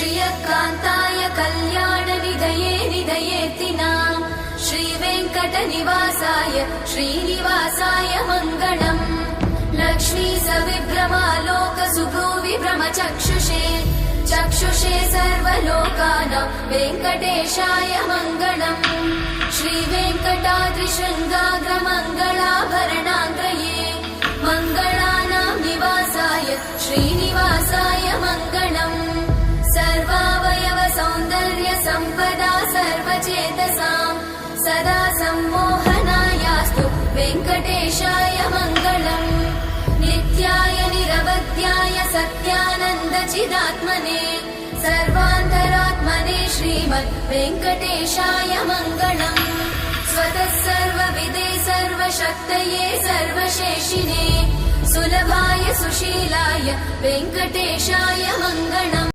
श्रियकान्ताय कल्याणनिधये निधयेतिनाम् श्रीवेङ्कटनिवासाय श्रीनिवासाय मङ्गलम् लक्ष्मी सविभ्रमालोकसुभ्रूविभ्रमचक्षुषे चक्षुषे सर्वलोकानां वेङ्कटेशाय मङ्गलम् श्रीवेङ्कटाद्रिशृङ्गाग्रमङ्गलाभरणाङ्गये मङ्गलानां निवासाय श्रीनिवासाय मङ्गलम् सर्वावयव सौन्दर्य सम्पदा सर्वचेतसां सदा सम्मोहनायास्तु वेङ्कटेशाय मङ्गलम् नित्याय निरवध्याय सत्यानन्दचिदात्मने सर्वान्तरात्मने श्रीमद् वेङ्कटेशाय मङ्गलम् स्वतः सर्वविदे सर्वशक्तये सर्वशेषिने सुलभाय सुशीलाय वेङ्कटेशाय मङ्गलम्।